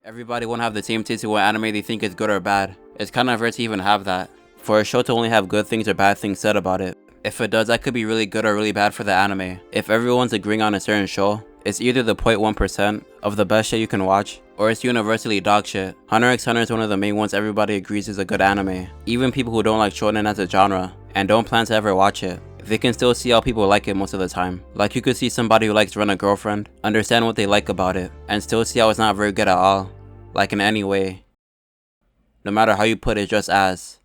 Everybody won't have the same taste in what anime they think is good or bad. It's kind of rare to even have that. For a show to only have good things or bad things said about it. If it does, that could be really good or really bad for the anime. If everyone's agreeing on a certain show, it's either the 0.1% of the best shit you can watch, or it's universally dog shit. Hunter x Hunter is one of the main ones everybody agrees is a good anime. Even people who don't like shonen as a genre, and don't plan to ever watch it, they can still see how people like it most of the time. Like you could see somebody who likes to run a girlfriend, understand what they like about it, and still see how it's not very good at all. Like in any way. No matter how you put it, just as.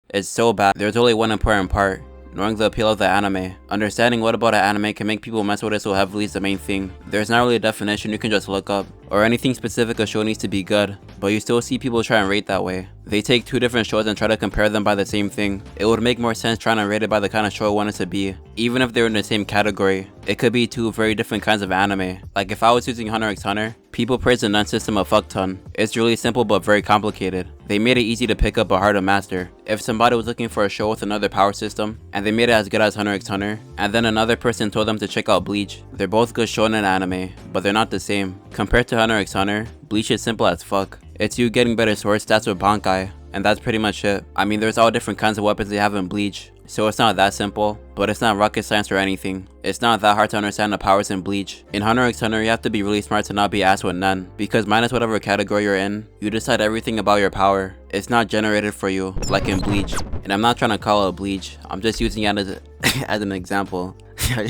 It's so bad. There's only one important part. Knowing the appeal of the anime. Understanding what about an anime can make people mess with it so heavily is the main thing. There's not really a definition you can just look up, or anything specific a show needs to be good, but you still see people try and rate that way. They take two different shows and try to compare them by the same thing. It would make more sense trying to rate it by the kind of show it wanted to be. Even if they're in the same category, it could be two very different kinds of anime. Like if I was using Hunter x Hunter, people praise the nun system a fuck ton. It's really simple but very complicated. They made it easy to pick up but hard to master. If somebody was looking for a show with another power system, and they made it as good as Hunter x Hunter, and then another person told them to check out Bleach, they're both good shonen anime, but they're not the same. Compared to Hunter x Hunter, Bleach is simple as fuck. It's you getting better sword stats with Bankai, and that's pretty much it. I mean, there's all different kinds of weapons they have in Bleach, so it's not that simple, but it's not rocket science or anything. It's not that hard to understand the powers in Bleach. In Hunter x Hunter, you have to be really smart to not be ass with none, because minus whatever category you're in, you decide everything about your power. It's not generated for you, like in Bleach. And I'm not trying to call it Bleach, I'm just using it as, as an example.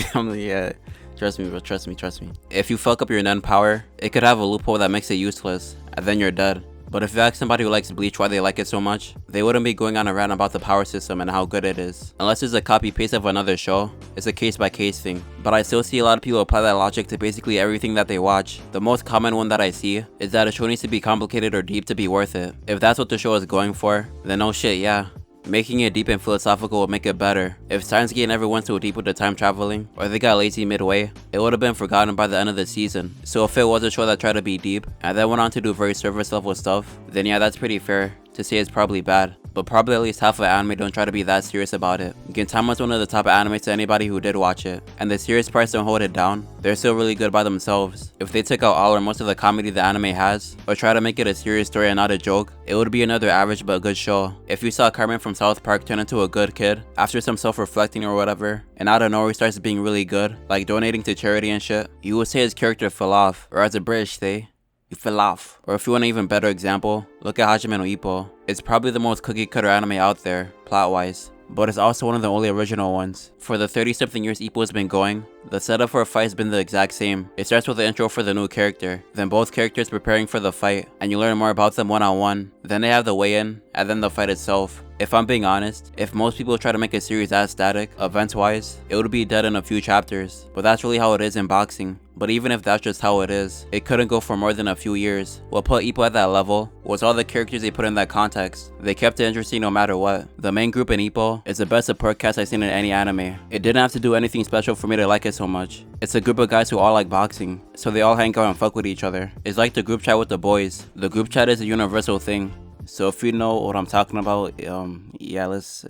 Yeah. Trust me, bro. Trust me. If you fuck up your nun power, it could have a loophole that makes it useless, and then you're dead. But if you ask somebody who likes Bleach why they like it so much, they wouldn't be going on a rant about the power system and how good it is. Unless it's a copy-paste of another show, it's a case-by-case thing. But I still see a lot of people apply that logic to basically everything that they watch. The most common one that I see is that a show needs to be complicated or deep to be worth it. If that's what the show is going for, then no shit, yeah. Making it deep and philosophical would make it better. If Steins Gate never went so deep with the time traveling, or they got lazy midway, it would have been forgotten by the end of the season. So if it was a show that tried to be deep, and then went on to do very surface level stuff, then yeah, that's pretty fair to say it's probably bad. But probably at least half of anime don't try to be that serious about it. Gintama's one of the top animes to anybody who did watch it, and the serious parts don't hold it down. They're still really good by themselves. If they took out all or most of the comedy the anime has, or try to make it a serious story and not a joke, it would be another average but good show. If you saw Carmen from South Park turn into a good kid, after some self-reflecting or whatever, and out of nowhere he starts being really good, like donating to charity and shit, you would say his character fell off, or as a British say, you fell off. Or if you want an even better example, look at Hajime no Ippo. It's probably the most cookie cutter anime out there, plot wise, but it's also one of the only original ones. For the 30-something years Ippo has been going, the setup for a fight has been the exact same. It starts with the intro for the new character, then both characters preparing for the fight, and you learn more about them one-on-one. Then they have the weigh-in, and then the fight itself. If I'm being honest, if most people try to make a series as static, events-wise, it would be dead in a few chapters. But that's really how it is in boxing. But even if that's just how it is, it couldn't go for more than a few years. What put Ippo at that level was all the characters they put in that context. They kept it interesting no matter what. The main group in Ippo is the best support cast I've seen in any anime. It didn't have to do anything special for me to like it so much. It's a group of guys who all like boxing, so they all hang out and fuck with each other. It's like the group chat with the boys. The group chat is a universal thing. So if you know what I'm talking about, let's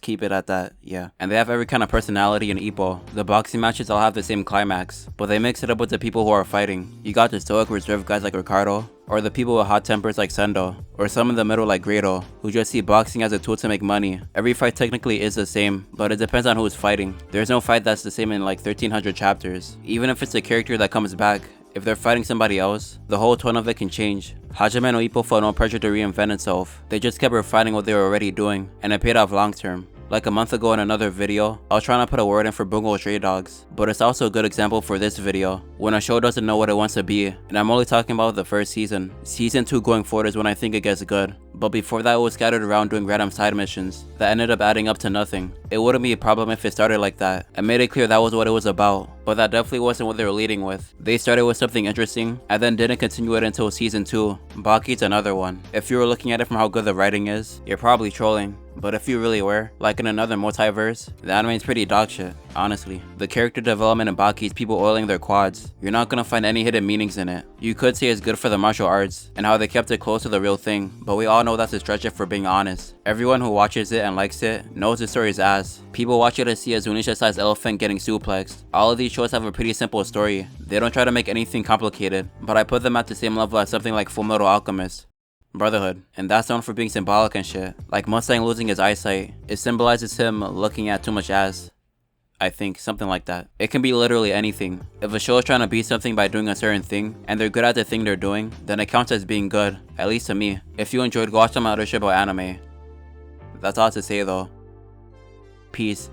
keep it at that, yeah. And they have every kind of personality in Ippo. The boxing matches all have the same climax, but they mix it up with the people who are fighting. You got the stoic reserved guys like Ricardo, or the people with hot tempers like Sendo, or some in the middle like Grado, who just see boxing as a tool to make money. Every fight technically is the same, but it depends on who's fighting. There's no fight that's the same in like 1300 chapters. Even if it's a character that comes back, if they're fighting somebody else, the whole tone of it can change. Hajime no Ippo felt no pressure to reinvent itself. They just kept refining what they were already doing, and it paid off long term. Like a month ago in another video, I was trying to put a word in for Bungo Stray Dogs, but it's also a good example for this video, when a show doesn't know what it wants to be, and I'm only talking about the first season. Season 2 going forward is when I think it gets good, but before that it was scattered around doing random side missions that ended up adding up to nothing. It wouldn't be a problem if it started like that, and made it clear that was what it was about, but that definitely wasn't what they were leading with. They started with something interesting, and then didn't continue it until season 2. Baki's another one. If you were looking at it from how good the writing is, you're probably trolling. But if you really were, like in another multiverse, the anime is pretty dog shit, honestly. The character development in Baki is people oiling their quads. You're not gonna find any hidden meanings in it. You could say it's good for the martial arts, and how they kept it close to the real thing, but we all know that's a stretch if we're being honest. Everyone who watches it and likes it knows the story's ass. People watch it to see a Zunisha-sized elephant getting suplexed. All of these shows have a pretty simple story. They don't try to make anything complicated, but I put them at the same level as something like Fullmetal Alchemist. Brotherhood, and that's known for being symbolic and shit. Like Mustang losing his eyesight, it symbolizes him looking at too much ass. I think, something like that. It can be literally anything. If a show is trying to be something by doing a certain thing, and they're good at the thing they're doing, then it counts as being good, at least to me. If you enjoyed, go watch some other shit about anime. That's all to say though. Peace.